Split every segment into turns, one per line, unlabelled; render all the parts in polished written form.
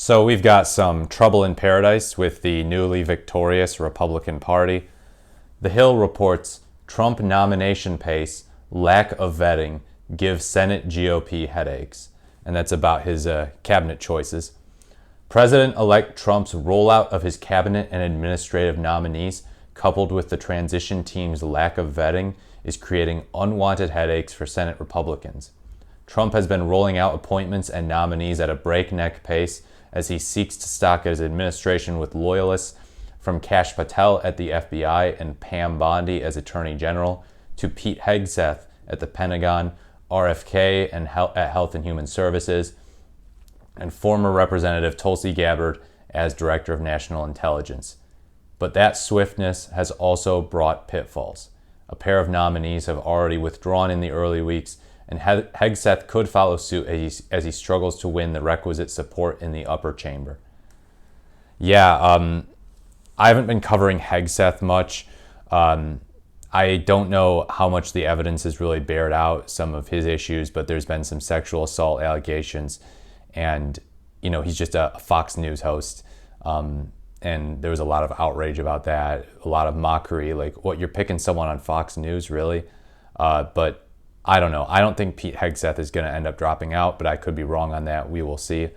So we've got some trouble in paradise with the newly victorious Republican Party. The Hill reports Trump nomination pace, lack of vetting, give Senate GOP headaches. And that's about his cabinet choices. President-elect Trump's rollout of his cabinet and administrative nominees, coupled with the transition team's lack of vetting, is creating unwanted headaches for Senate Republicans. Trump has been rolling out appointments and nominees at a breakneck pace as he seeks to stock his administration with loyalists, from Kash Patel at the FBI and Pam Bondi as Attorney General, to Pete Hegseth at the Pentagon, RFK at Health and Human Services, and former Representative Tulsi Gabbard as Director of National Intelligence. But that swiftness has also brought pitfalls. A pair of nominees have already withdrawn in the early weeks, and Hegseth could follow suit as he struggles to win the requisite support in the upper chamber. I haven't been covering Hegseth much. I don't know how much the evidence has really bared out some of his issues, but there's been some sexual assault allegations, and he's just a Fox News host, and there was a lot of outrage about that, a lot of mockery, like, what, you're picking someone on Fox News, really? But I don't know. I don't think Pete Hegseth is going to end up dropping out, but I could be wrong on that. We will see.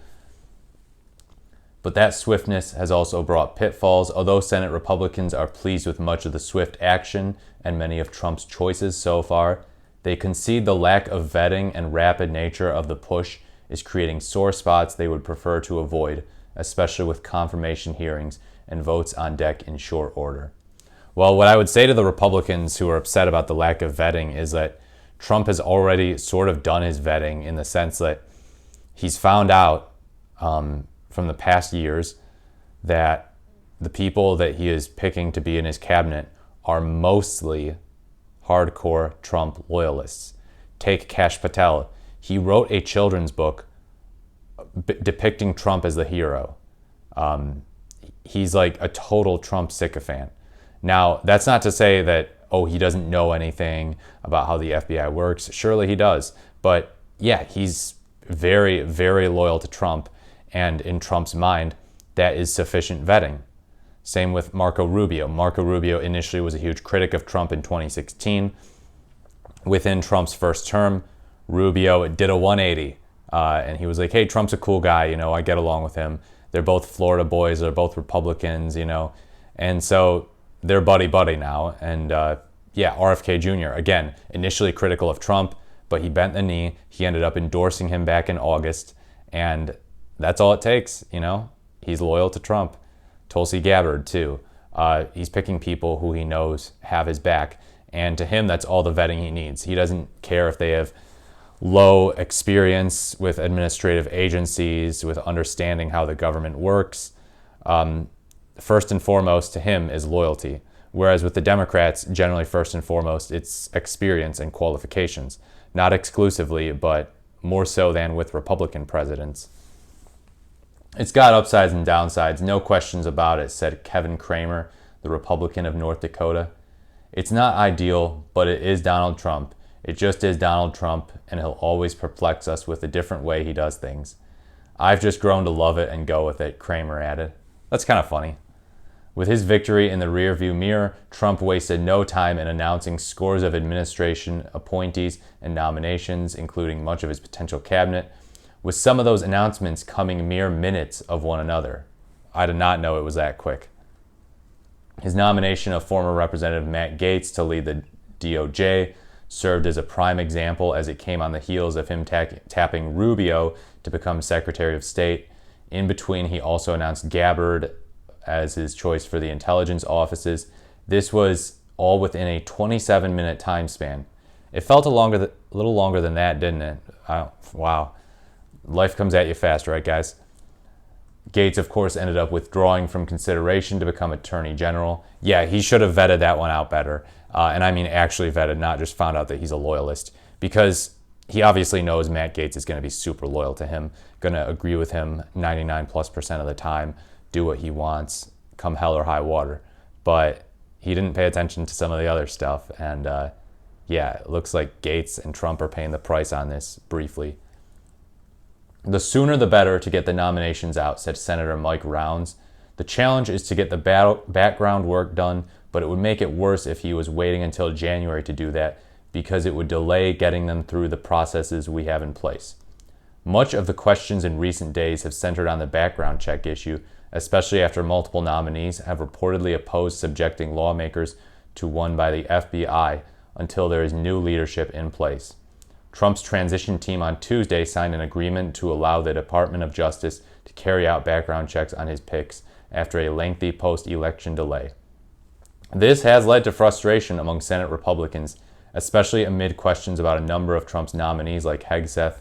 But that swiftness has also brought pitfalls. Although Senate Republicans are pleased with much of the swift action and many of Trump's choices so far, they concede the lack of vetting and rapid nature of the push is creating sore spots they would prefer to avoid, especially with confirmation hearings and votes on deck in short order. Well, what I would say to the Republicans who are upset about the lack of vetting is that Trump has already sort of done his vetting, in the sense that he's found out from the past years that the people that he is picking to be in his cabinet are mostly hardcore Trump loyalists. Take Kash Patel. He wrote a children's book depicting Trump as the hero. He's like a total Trump sycophant. Now, that's not to say that, he doesn't know anything about how the FBI works. Surely he does. But yeah, he's very, very loyal to Trump. And in Trump's mind, that is sufficient vetting. Same with Marco Rubio. Marco Rubio initially was a huge critic of Trump in 2016. Within Trump's first term, Rubio did a 180. And he was like, hey, Trump's a cool guy. I get along with him. They're both Florida boys. They're both Republicans, And so they're buddy-buddy now. And RFK Jr., again, initially critical of Trump, but he bent the knee. He ended up endorsing him back in August. And that's all it takes, He's loyal to Trump. Tulsi Gabbard, too. He's picking people who he knows have his back. And to him, that's all the vetting he needs. He doesn't care if they have low experience with administrative agencies, with understanding how the government works. First and foremost to him is loyalty. Whereas with the Democrats, generally first and foremost, it's experience and qualifications. Not exclusively, but more so than with Republican presidents. It's got upsides and downsides, no questions about it, said Kevin Cramer, the Republican of North Dakota. It's not ideal, but it is Donald Trump. It just is Donald Trump, and he'll always perplex us with a different way he does things. I've just grown to love it and go with it, Cramer added. That's kind of funny. With his victory in the rearview mirror, Trump wasted no time in announcing scores of administration appointees and nominations, including much of his potential cabinet, with some of those announcements coming mere minutes of one another. I did not know it was that quick. His nomination of former Representative Matt Gaetz to lead the DOJ served as a prime example, as it came on the heels of him tapping Rubio to become Secretary of State. In between, he also announced Gabbard as his choice for the intelligence offices. This was all within a 27-minute time span. It felt a little longer than that, didn't it? Wow. Life comes at you fast, right, guys? Gaetz, of course, ended up withdrawing from consideration to become Attorney General. Yeah, he should have vetted that one out better. And I mean actually vetted, not just found out that he's a loyalist. Because he obviously knows Matt Gaetz is going to be super loyal to him, going to agree with him 99+% of the time, do what he wants, come hell or high water. But he didn't pay attention to some of the other stuff. And it looks like Gaetz and Trump are paying the price on this briefly. The sooner the better to get the nominations out, said Senator Mike Rounds. The challenge is to get the background work done, but it would make it worse if he was waiting until January to do that, because it would delay getting them through the processes we have in place. Much of the questions in recent days have centered on the background check issue, especially after multiple nominees have reportedly opposed subjecting lawmakers to one by the FBI until there is new leadership in place. Trump's transition team on Tuesday signed an agreement to allow the Department of Justice to carry out background checks on his picks after a lengthy post-election delay. This has led to frustration among Senate Republicans, especially amid questions about a number of Trump's nominees like Hegseth.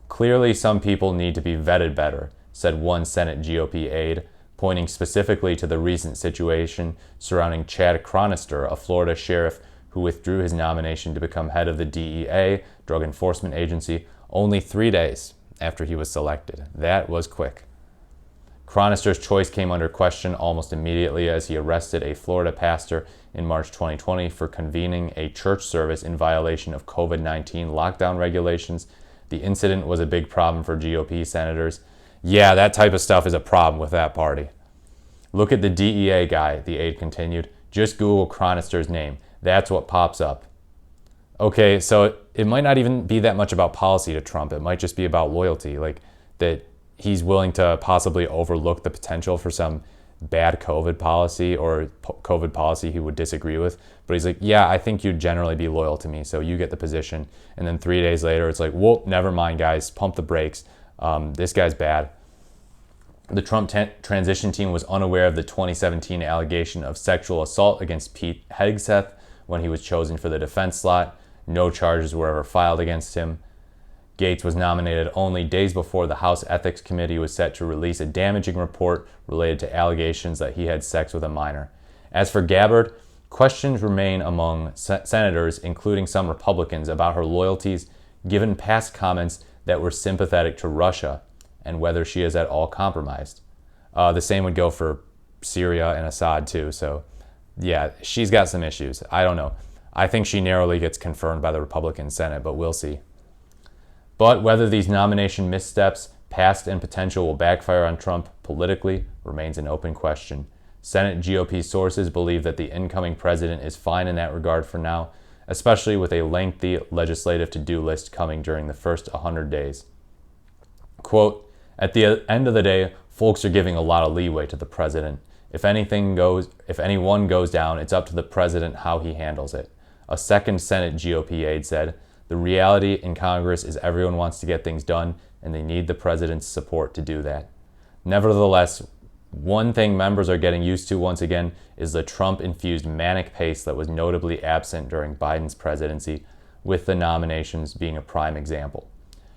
Clearly, some people need to be vetted better, said one Senate GOP aide, pointing specifically to the recent situation surrounding Chad Chronister, a Florida sheriff who withdrew his nomination to become head of the DEA, Drug Enforcement Agency, only 3 days after he was selected. That was quick. Chronister's choice came under question almost immediately as he arrested a Florida pastor in March 2020 for convening a church service in violation of COVID-19 lockdown regulations. The incident was a big problem for GOP senators. Yeah, that type of stuff is a problem with that party. Look at the DEA guy, the aide continued. Just Google Chronister's name. That's what pops up. Okay, so it might not even be that much about policy to Trump. It might just be about loyalty, like that he's willing to possibly overlook the potential for some bad COVID policy or COVID policy he would disagree with. But he's like, yeah, I think you'd generally be loyal to me, so you get the position. And then 3 days later, it's like, whoa, never mind, guys, pump the brakes. This guy's bad. The Trump transition team was unaware of the 2017 allegation of sexual assault against Pete Hegseth when he was chosen for the defense slot. No charges were ever filed against him. Gates was nominated only days before the House Ethics Committee was set to release a damaging report related to allegations that he had sex with a minor. As for Gabbard, questions remain among senators, including some Republicans, about her loyalties, given past comments that were sympathetic to Russia and whether she is at all compromised. The same would go for Syria and Assad too. So yeah, she's got some issues. I don't know. I think she narrowly gets confirmed by the Republican Senate, but we'll see. But whether these nomination missteps, past and potential, will backfire on Trump politically remains an open question. Senate GOP sources believe that the incoming president is fine in that regard for now, especially with a lengthy legislative to-do list coming during the first 100 days. Quote, at the end of the day, folks are giving a lot of leeway to the president. If anyone goes down, it's up to the president how he handles it. A second Senate GOP aide said, the reality in Congress is everyone wants to get things done, and they need the president's support to do that. Nevertheless, one thing members are getting used to once again is the Trump-infused manic pace that was notably absent during Biden's presidency, with the nominations being a prime example.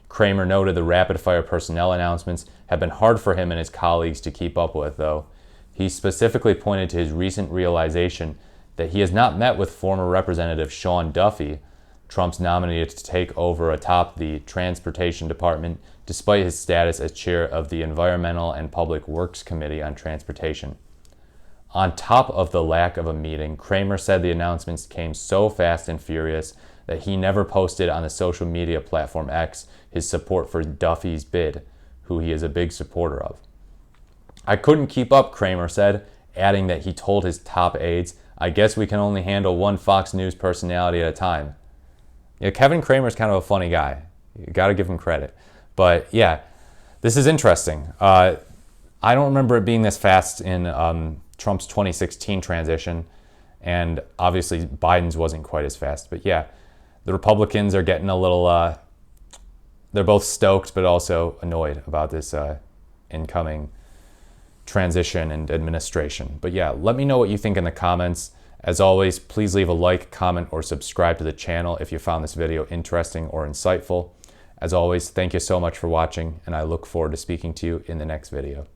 Kramer noted the rapid-fire personnel announcements have been hard for him and his colleagues to keep up with, though. He specifically pointed to his recent realization that he has not met with former Representative Sean Duffy, Trump's nominee to take over atop the Transportation Department, despite his status as chair of the Environmental and Public Works Committee on Transportation. On top of the lack of a meeting, Kramer said the announcements came so fast and furious that he never posted on the social media platform X his support for Duffy's bid, who he is a big supporter of. I couldn't keep up, Kramer said, adding that he told his top aides, I guess we can only handle one Fox News personality at a time. Yeah, Kevin Kramer's kind of a funny guy. You got to give him credit. But yeah, this is interesting. I don't remember it being this fast in Trump's 2016 transition, and obviously Biden's wasn't quite as fast. But yeah, the Republicans are getting a little, they're both stoked but also annoyed about this incoming transition and administration. But yeah, let me know what you think in the comments. As always, please leave a like, comment, or subscribe to the channel if you found this video interesting or insightful. As always, thank you so much for watching, and I look forward to speaking to you in the next video.